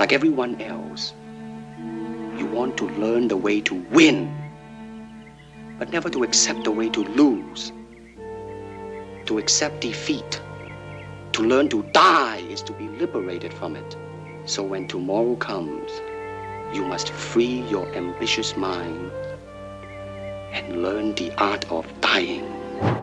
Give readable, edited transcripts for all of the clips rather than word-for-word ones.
Like everyone else, you want to learn the way to win, but never to accept the way to lose. To accept defeat, to learn to die is to be liberated from it. So when tomorrow comes, you must free your ambitious mind and learn the art of dying.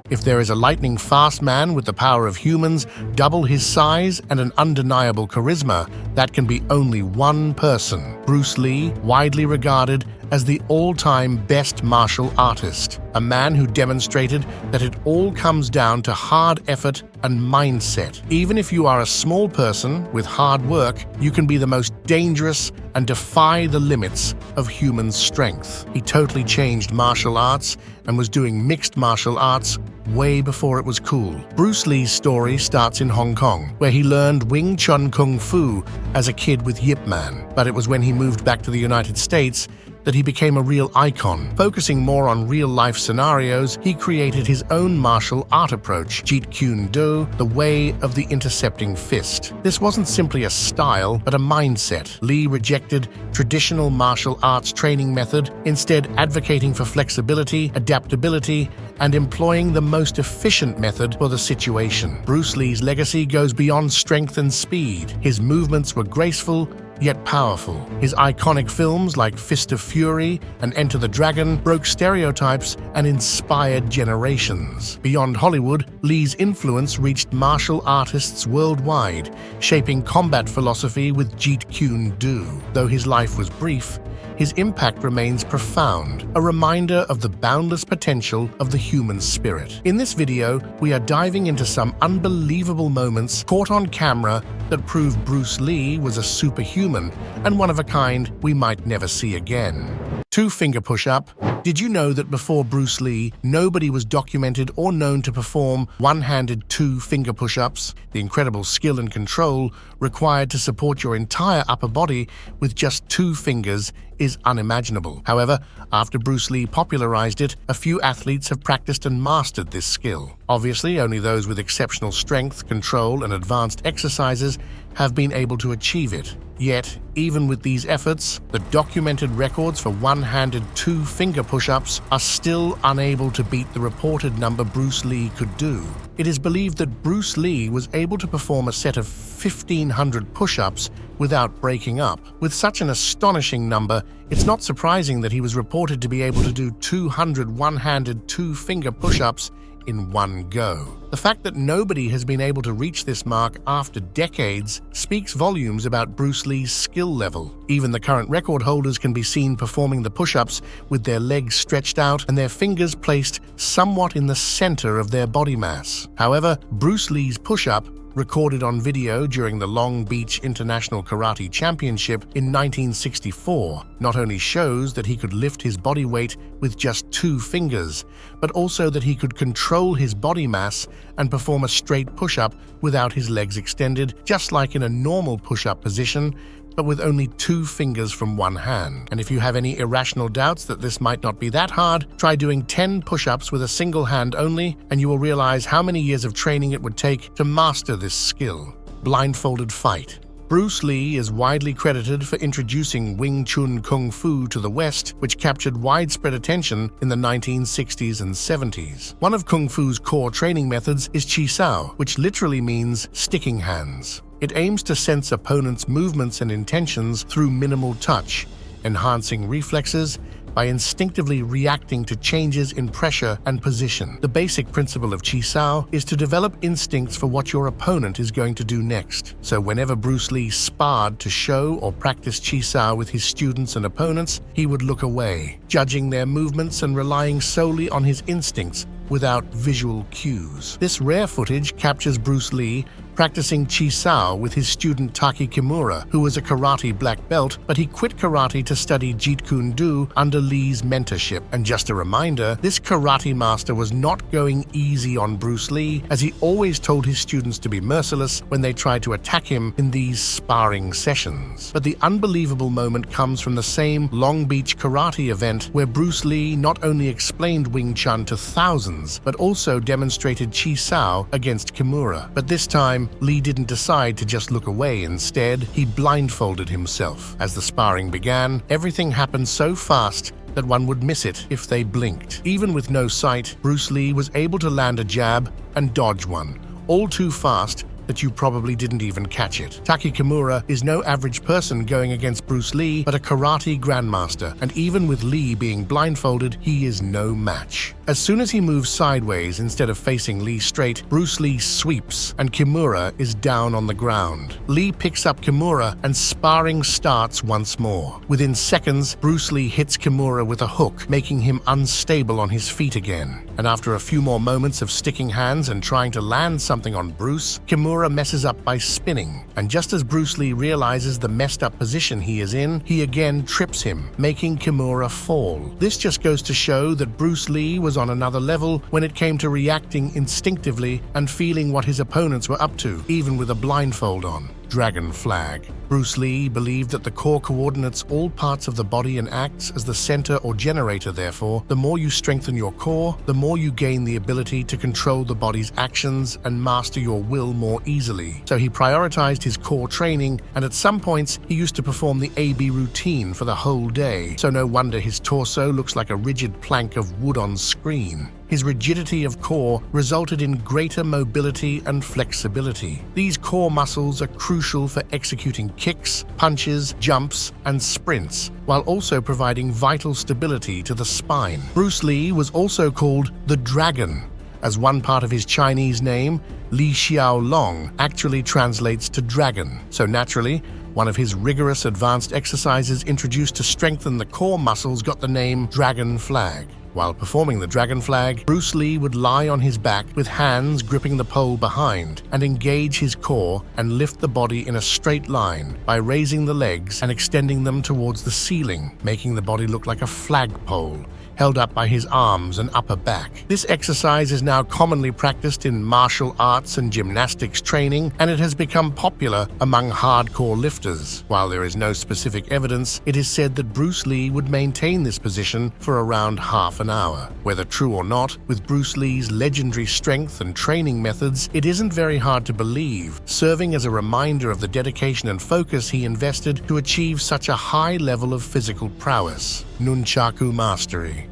If there is a lightning-fast man with the power of humans, double his size, and an undeniable charisma, that can be only one person: Bruce Lee, widely regarded as the all-time best martial artist. A man who demonstrated that it all comes down to hard effort and mindset. Even if you are a small person with hard work, you can be the most dangerous and defy the limits of human strength. He totally changed martial arts and was doing mixed martial arts way before it was cool. Bruce Lee's story starts in Hong Kong, where he learned Wing Chun Kung Fu as a kid with Yip Man. But it was when he moved back to the United States that he became a real icon. Focusing more on real-life scenarios, he created his own martial art approach, Jeet Kune Do, the way of the intercepting fist. This wasn't simply a style, but a mindset. Lee rejected traditional martial arts training method, instead advocating for flexibility, adaptability, and employing the most efficient method for the situation. Bruce Lee's legacy goes beyond strength and speed. His movements were graceful, yet powerful. His iconic films like Fist of Fury and Enter the Dragon broke stereotypes and inspired generations. Beyond Hollywood, Lee's influence reached martial artists worldwide, shaping combat philosophy with Jeet Kune Do. Though his life was brief, his impact remains profound, a reminder of the boundless potential of the human spirit. In this video, we are diving into some unbelievable moments caught on camera that prove Bruce Lee was a superhuman and one of a kind we might never see again. Two-finger push-up. Did you know that before Bruce Lee, nobody was documented or known to perform one-handed two-finger push-ups? The incredible skill and control required to support your entire upper body with just two fingers is unimaginable. However, after Bruce Lee popularized it, a few athletes have practiced and mastered this skill. Obviously, only those with exceptional strength, control, and advanced exercises have been able to achieve it. Yet, even with these efforts, the documented records for one-handed two-finger push-ups are still unable to beat the reported number Bruce Lee could do. It is believed that Bruce Lee was able to perform a set of 1,500 push-ups without breaking up. With such an astonishing number, it's not surprising that he was reported to be able to do 200 one-handed two-finger push-ups in one go. The fact that nobody has been able to reach this mark after decades speaks volumes about Bruce Lee's skill level. Even the current record holders can be seen performing the push-ups with their legs stretched out and their fingers placed somewhat in the center of their body mass. However, Bruce Lee's push-up, recorded on video during the Long Beach International Karate Championship in 1964, not only shows that he could lift his body weight with just two fingers, but also that he could control his body mass and perform a straight push-up without his legs extended, just like in a normal push-up position, but with only two fingers from one hand. And if you have any irrational doubts that this might not be that hard, try doing 10 push-ups with a single hand only, and you will realize how many years of training it would take to master this skill. Blindfolded fight. Bruce Lee is widely credited for introducing Wing Chun Kung Fu to the West, which captured widespread attention in the 1960s and 70s. One of Kung Fu's core training methods is Chi Sao, which literally means sticking hands. It aims to sense opponents' movements and intentions through minimal touch, enhancing reflexes by instinctively reacting to changes in pressure and position. The basic principle of Chi Sao is to develop instincts for what your opponent is going to do next. So whenever Bruce Lee sparred to show or practice Chi Sao with his students and opponents, he would look away, judging their movements and relying solely on his instincts without visual cues. This rare footage captures Bruce Lee practicing Chi Sao with his student Taki Kimura, who was a karate black belt, but he quit karate to study Jeet Kune Do under Lee's mentorship. And just a reminder, this karate master was not going easy on Bruce Lee, as he always told his students to be merciless when they tried to attack him in these sparring sessions. But the unbelievable moment comes from the same Long Beach karate event where Bruce Lee not only explained Wing Chun to thousands, but also demonstrated Chi Sao against Kimura. But this time, time, Lee didn't decide to just look away. Instead, he blindfolded himself. As the sparring began, everything happened so fast that one would miss it if they blinked. Even with no sight, Bruce Lee was able to land a jab and dodge one, all too fast that you probably didn't even catch it. Taki Kimura is no average person going against Bruce Lee, but a karate grandmaster, and even with Lee being blindfolded, he is no match. As soon as he moves sideways instead of facing Lee straight, Bruce Lee sweeps, and Kimura is down on the ground. Lee picks up Kimura, and sparring starts once more. Within seconds, Bruce Lee hits Kimura with a hook, making him unstable on his feet again. And after a few more moments of sticking hands and trying to land something on Bruce, Kimura messes up by spinning, and just as Bruce Lee realizes the messed up position he is in, he again trips him, making Kimura fall. This just goes to show that Bruce Lee was on another level when it came to reacting instinctively and feeling what his opponents were up to, even with a blindfold on. Dragon Flag. Bruce Lee believed that the core coordinates all parts of the body and acts as the center or generator. Therefore, the more you strengthen your core, the more you gain the ability to control the body's actions and master your will more easily. So he prioritized his core training, and at some points he used to perform the AB routine for the whole day. So no wonder his torso looks like a rigid plank of wood on screen. His rigidity of core resulted in greater mobility and flexibility. These core muscles are crucial for executing kicks, punches, jumps, and sprints, while also providing vital stability to the spine. Bruce Lee was also called the Dragon, as one part of his Chinese name, Li Xiao Long, actually translates to dragon. So naturally, one of his rigorous advanced exercises introduced to strengthen the core muscles got the name Dragon Flag. While performing the Dragon Flag, Bruce Lee would lie on his back with hands gripping the pole behind and engage his core and lift the body in a straight line by raising the legs and extending them towards the ceiling, making the body look like a flagpole held up by his arms and upper back. This exercise is now commonly practiced in martial arts and gymnastics training, and it has become popular among hardcore lifters. While there is no specific evidence, it is said that Bruce Lee would maintain this position for around half an hour. Whether true or not, with Bruce Lee's legendary strength and training methods, it isn't very hard to believe, serving as a reminder of the dedication and focus he invested to achieve such a high level of physical prowess. Nunchaku Mastery.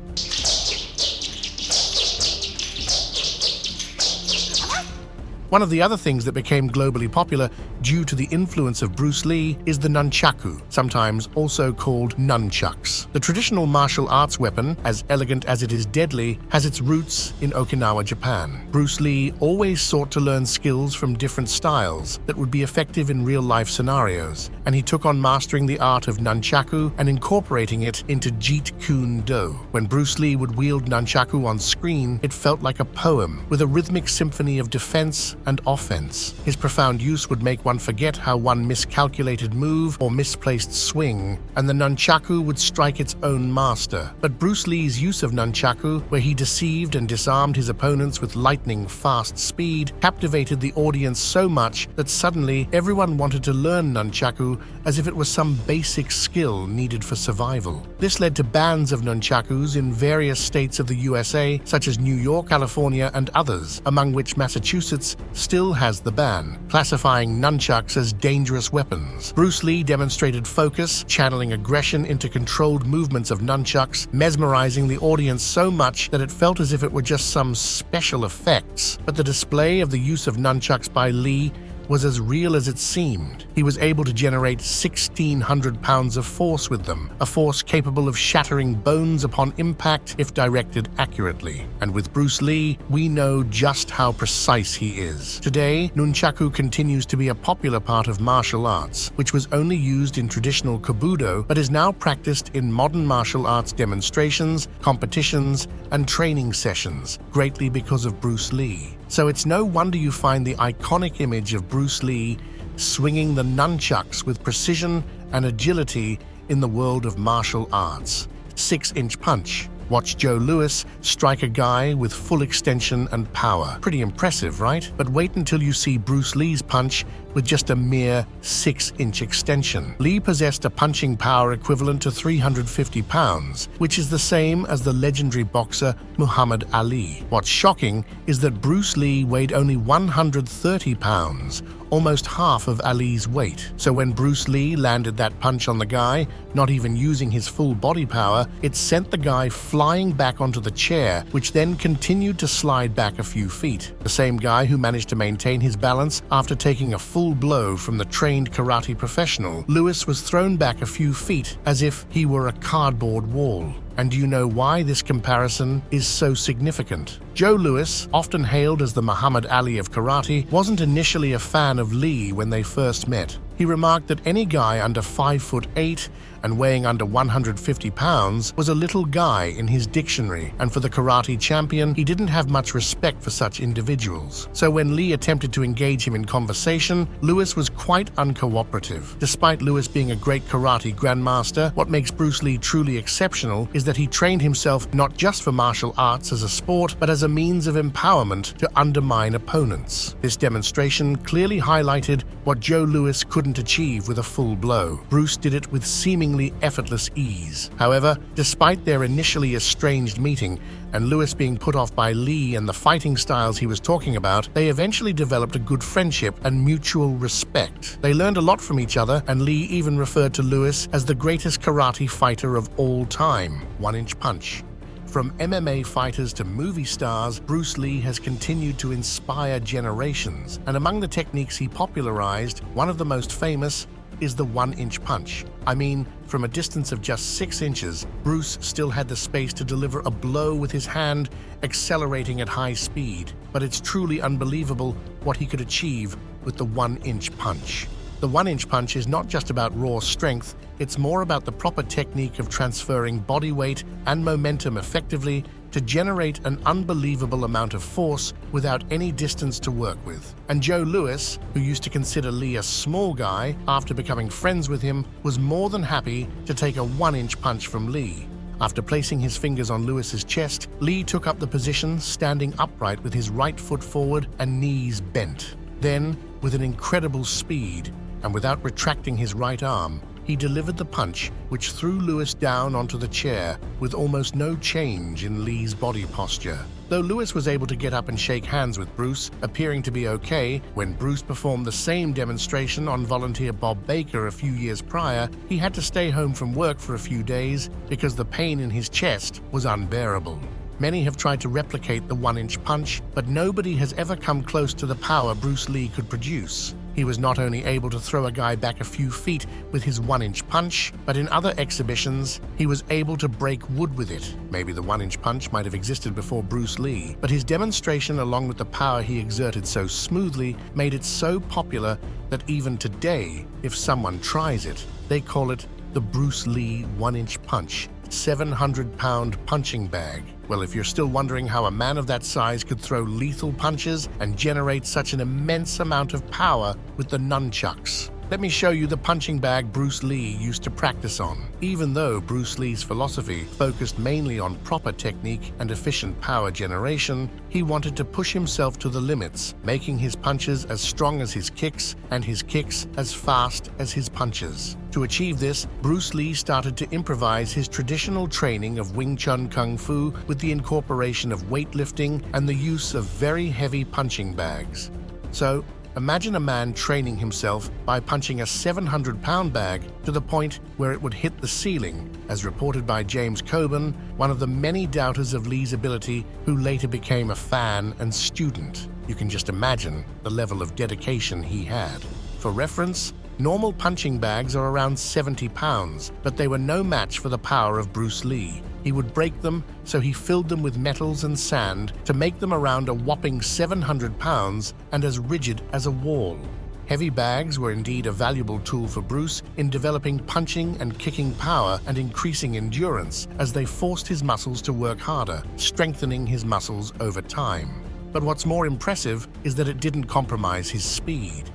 One of the other things that became globally popular due to the influence of Bruce Lee is the nunchaku, sometimes also called nunchucks. The traditional martial arts weapon, as elegant as it is deadly, has its roots in Okinawa, Japan. Bruce Lee always sought to learn skills from different styles that would be effective in real-life scenarios, and he took on mastering the art of nunchaku and incorporating it into Jeet Kune Do. When Bruce Lee would wield nunchaku on screen, it felt like a poem, with a rhythmic symphony of defense and offense. His profound use would make one forget how one miscalculated move or misplaced swing, and the nunchaku would strike its own master. But Bruce Lee's use of nunchaku, where he deceived and disarmed his opponents with lightning-fast speed, captivated the audience so much that suddenly everyone wanted to learn nunchaku as if it was some basic skill needed for survival. This led to bans of nunchakus in various states of the USA, such as New York, California, and others, among which Massachusetts still has the ban, classifying nunchucks as dangerous weapons. Bruce Lee demonstrated focus, channeling aggression into controlled movements of nunchucks, mesmerizing the audience so much that it felt as if it were just some special effects. But the display of the use of nunchucks by Lee was as real as it seemed. He was able to generate 1,600 pounds of force with them, a force capable of shattering bones upon impact if directed accurately. And with Bruce Lee, we know just how precise he is. Today, nunchaku continues to be a popular part of martial arts, which was only used in traditional kobudo, but is now practiced in modern martial arts demonstrations, competitions, and training sessions, greatly because of Bruce Lee. So it's no wonder you find the iconic image of Bruce Lee swinging the nunchucks with precision and agility in the world of martial arts. 6-inch punch. Watch Joe Louis strike a guy with full extension and power. Pretty impressive, right? But wait until you see Bruce Lee's punch with just a mere 6-inch extension. Lee possessed a punching power equivalent to 350 pounds, which is the same as the legendary boxer Muhammad Ali. What's shocking is that Bruce Lee weighed only 130 pounds, almost half of Ali's weight. So when Bruce Lee landed that punch on the guy, not even using his full body power, it sent the guy flying back onto the chair, which then continued to slide back a few feet. The same guy who managed to maintain his balance after taking a full blow from the trained karate professional, Lewis was thrown back a few feet as if he were a cardboard wall. And do you know why this comparison is so significant? Joe Louis, often hailed as the Muhammad Ali of karate, wasn't initially a fan of Lee when they first met. He remarked that any guy under 5'8" and weighing under 150 pounds was a little guy in his dictionary, and for the karate champion, he didn't have much respect for such individuals. So when Lee attempted to engage him in conversation, Lewis was quite uncooperative. Despite Lewis being a great karate grandmaster, what makes Bruce Lee truly exceptional is that he trained himself not just for martial arts as a sport, but as a means of empowerment to undermine opponents. This demonstration clearly highlighted what Joe Louis couldn't achieve with a full blow. Bruce did it with seemingly effortless ease. However, despite their initially estranged meeting, and Lewis being put off by Lee and the fighting styles he was talking about, they eventually developed a good friendship and mutual respect. They learned a lot from each other, and Lee even referred to Lewis as the greatest karate fighter of all time. 1-inch punch. From MMA fighters to movie stars, Bruce Lee has continued to inspire generations, and among the techniques he popularized, one of the most famous is the 1-inch punch. I mean, from a distance of just 6 inches, Bruce still had the space to deliver a blow with his hand, accelerating at high speed. But it's truly unbelievable what he could achieve with the 1-inch punch. The 1-inch punch is not just about raw strength, it's more about the proper technique of transferring body weight and momentum effectively to generate an unbelievable amount of force without any distance to work with. And Joe Louis, who used to consider Lee a small guy after becoming friends with him, was more than happy to take a 1-inch punch from Lee. After placing his fingers on Lewis's chest, Lee took up the position standing upright with his right foot forward and knees bent. Then, with an incredible speed, and without retracting his right arm, he delivered the punch, which threw Lewis down onto the chair with almost no change in Lee's body posture. Though Lewis was able to get up and shake hands with Bruce, appearing to be okay, when Bruce performed the same demonstration on volunteer Bob Baker a few years prior, he had to stay home from work for a few days because the pain in his chest was unbearable. Many have tried to replicate the 1-inch punch, but nobody has ever come close to the power Bruce Lee could produce. He was not only able to throw a guy back a few feet with his 1-inch punch, but in other exhibitions, he was able to break wood with it. Maybe the 1-inch punch might have existed before Bruce Lee, but his demonstration, along with the power he exerted so smoothly, made it so popular that even today, if someone tries it, they call it the Bruce Lee 1-inch punch, 700-pound punching bag. Well, if you're still wondering how a man of that size could throw lethal punches and generate such an immense amount of power with the nunchucks, let me show you the punching bag Bruce Lee used to practice on. Even though Bruce Lee's philosophy focused mainly on proper technique and efficient power generation, he wanted to push himself to the limits, making his punches as strong as his kicks and his kicks as fast as his punches. To achieve this, Bruce Lee started to improvise his traditional training of Wing Chun Kung Fu with the incorporation of weightlifting and the use of very heavy punching bags. So, imagine a man training himself by punching a 700-pound bag to the point where it would hit the ceiling, as reported by James Coburn, one of the many doubters of Lee's ability who later became a fan and student. You can just imagine the level of dedication he had. For reference, normal punching bags are around 70 pounds, but they were no match for the power of Bruce Lee. He would break them, so he filled them with metals and sand to make them around a whopping 700 pounds and as rigid as a wall. Heavy bags were indeed a valuable tool for Bruce in developing punching and kicking power and increasing endurance as they forced his muscles to work harder, strengthening his muscles over time. But what's more impressive is that it didn't compromise his speed.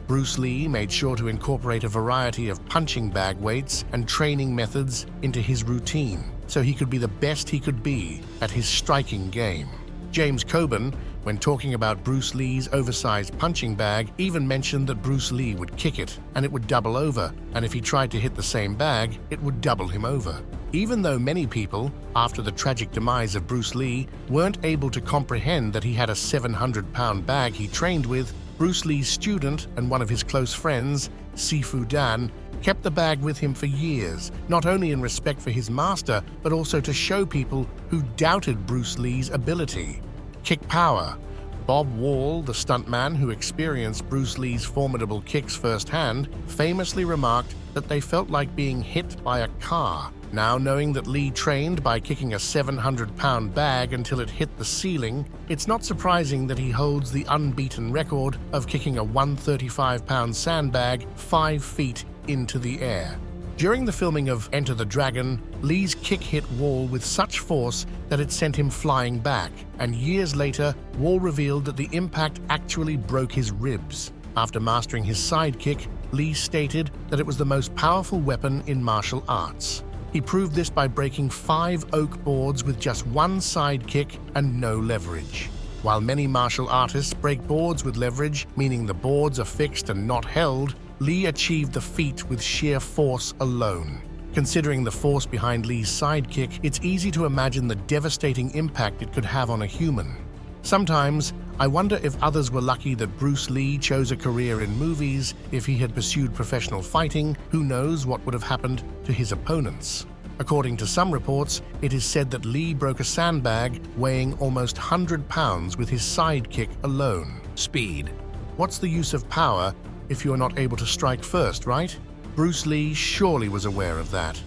Bruce Lee made sure to incorporate a variety of punching bag weights and training methods into his routine, so he could be the best he could be at his striking game. James Coburn, when talking about Bruce Lee's oversized punching bag, even mentioned that Bruce Lee would kick it and it would double over, and if he tried to hit the same bag, it would double him over. Even though many people, after the tragic demise of Bruce Lee, weren't able to comprehend that he had a 700-pound bag he trained with, Bruce Lee's student and one of his close friends, Sifu Dan, kept the bag with him for years, not only in respect for his master, but also to show people who doubted Bruce Lee's ability. Kick power. Bob Wall, the stuntman who experienced Bruce Lee's formidable kicks firsthand, famously remarked that they felt like being hit by a car. Now, knowing that Lee trained by kicking a 700-pound bag until it hit the ceiling, it's not surprising that he holds the unbeaten record of kicking a 135-pound sandbag 5 feet into the air. During the filming of Enter the Dragon, Lee's kick hit Wall with such force that it sent him flying back, and years later, Wall revealed that the impact actually broke his ribs. After mastering his sidekick, Lee stated that it was the most powerful weapon in martial arts. He proved this by breaking 5 oak boards with just one sidekick and no leverage. While many martial artists break boards with leverage, meaning the boards are fixed and not held, Lee achieved the feat with sheer force alone. Considering the force behind Lee's sidekick, it's easy to imagine the devastating impact it could have on a human. Sometimes, I wonder if others were lucky that Bruce Lee chose a career in movies. If he had pursued professional fighting, who knows what would have happened to his opponents. According to some reports, it is said that Lee broke a sandbag weighing almost 100 pounds with his sidekick alone. Speed. What's the use of power if you're not able to strike first, right? Bruce Lee surely was aware of that.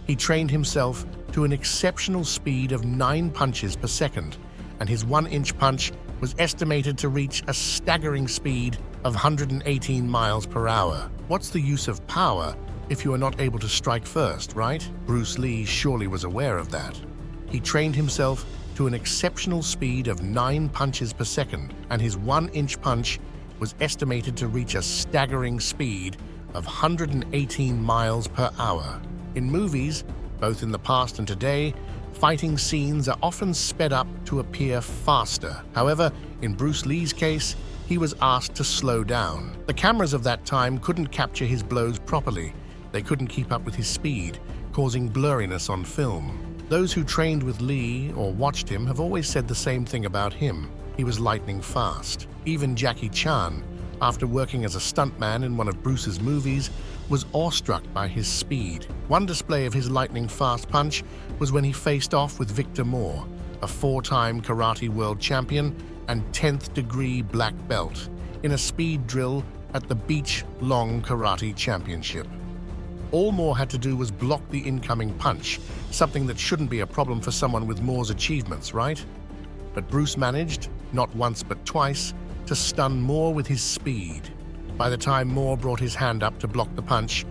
He trained himself to an exceptional speed of 9 punches per second, and his 1-inch punch was estimated to reach a staggering speed of 118 miles per hour. What's the use of power if you are not able to strike first, right? Bruce Lee surely was aware of that. He trained himself to an exceptional speed of 9 punches per second, and his 1-inch punch was estimated to reach a staggering speed of 118 miles per hour. In movies, both in the past and today, fighting scenes are often sped up to appear faster. However, in Bruce Lee's case, he was asked to slow down. The cameras of that time couldn't capture his blows properly. They couldn't keep up with his speed, causing blurriness on film. Those who trained with Lee or watched him have always said the same thing about him. He was lightning fast. Even Jackie Chan, after working as a stuntman in one of Bruce's movies, was awestruck by his speed. One display of his lightning-fast punch was when he faced off with Victor Moore, a 4-time karate world champion and 10th-degree black belt, in a speed drill at the Beach Long Karate Championship. All Moore had to do was block the incoming punch, something that shouldn't be a problem for someone with Moore's achievements, right? But Bruce managed, not once but twice, to stun Moore with his speed. By the time Moore brought his hand up to block the punch,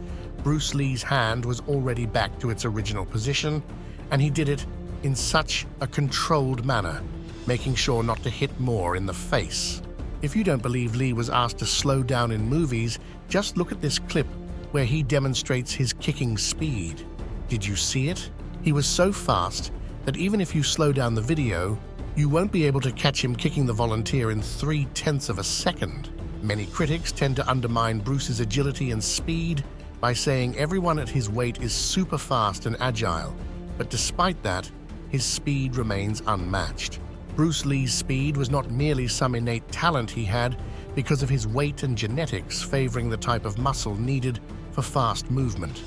Bruce Lee's hand was already back to its original position, and he did it in such a controlled manner, making sure not to hit Moore in the face. If you don't believe Lee was asked to slow down in movies, just look at this clip where he demonstrates his kicking speed. Did you see it? He was so fast that even if you slow down the video, you won't be able to catch him kicking the volunteer in 0.3 of a second. Many critics tend to undermine Bruce's agility and speed by saying everyone at his weight is super fast and agile, but despite that, his speed remains unmatched. Bruce Lee's speed was not merely some innate talent he had because of his weight and genetics favoring the type of muscle needed for fast movement.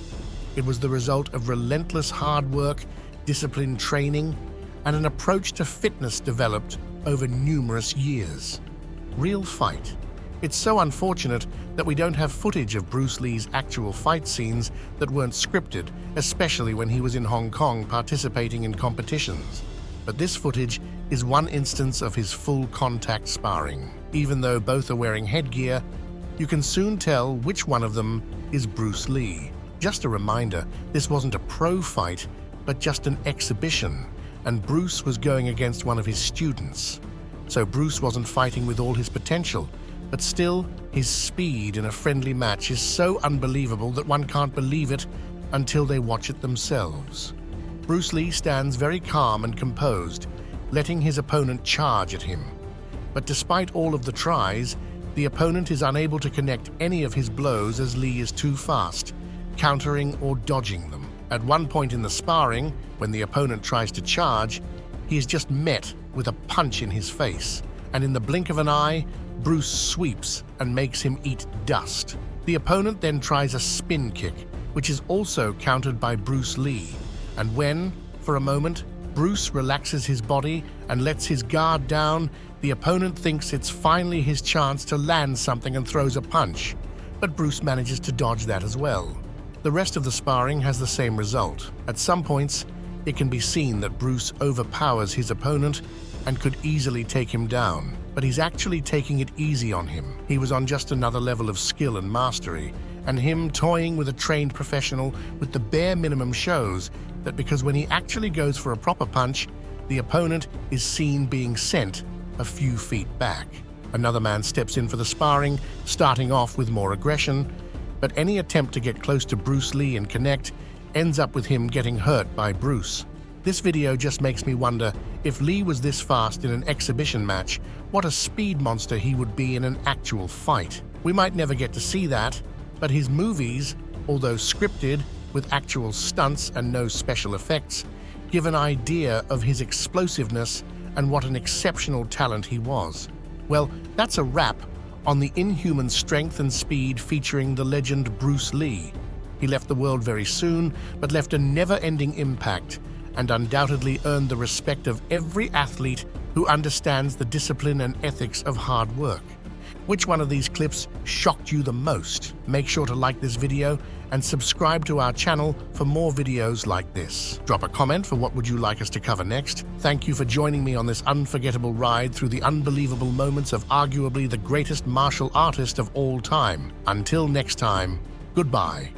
It was the result of relentless hard work, disciplined training, and an approach to fitness developed over numerous years. Real fight. It's so unfortunate that we don't have footage of Bruce Lee's actual fight scenes that weren't scripted, especially when he was in Hong Kong participating in competitions. But this footage is one instance of his full contact sparring. Even though both are wearing headgear, you can soon tell which one of them is Bruce Lee. Just a reminder, this wasn't a pro fight, but just an exhibition, and Bruce was going against one of his students. So Bruce wasn't fighting with all his potential, but still, his speed in a friendly match is so unbelievable that one can't believe it until they watch it themselves. Bruce Lee stands very calm and composed, letting his opponent charge at him. But despite all of the tries, the opponent is unable to connect any of his blows as Lee is too fast, countering or dodging them. At one point in the sparring, when the opponent tries to charge, he is just met with a punch in his face, and in the blink of an eye, Bruce sweeps and makes him eat dust. The opponent then tries a spin kick, which is also countered by Bruce Lee, and when, for a moment, Bruce relaxes his body and lets his guard down, the opponent thinks it's finally his chance to land something and throws a punch, but Bruce manages to dodge that as well. The rest of the sparring has the same result. At some points, it can be seen that Bruce overpowers his opponent and could easily take him down, but he's actually taking it easy on him. He was on just another level of skill and mastery, and him toying with a trained professional with the bare minimum shows that because when he actually goes for a proper punch, the opponent is seen being sent a few feet back. Another man steps in for the sparring, starting off with more aggression, but any attempt to get close to Bruce Lee and connect ends up with him getting hurt by Bruce. This video just makes me wonder if Lee was this fast in an exhibition match, what a speed monster he would be in an actual fight. We might never get to see that, but his movies, although scripted with actual stunts and no special effects, give an idea of his explosiveness and what an exceptional talent he was. Well, that's a wrap on the inhuman strength and speed featuring the legend Bruce Lee. He left the world very soon, but left a never-ending impact and undoubtedly earned the respect of every athlete who understands the discipline and ethics of hard work. Which one of these clips shocked you the most? Make sure to like this video and subscribe to our channel for more videos like this. Drop a comment for what would you like us to cover next. Thank you for joining me on this unforgettable ride through the unbelievable moments of arguably the greatest martial artist of all time. Until next time, goodbye.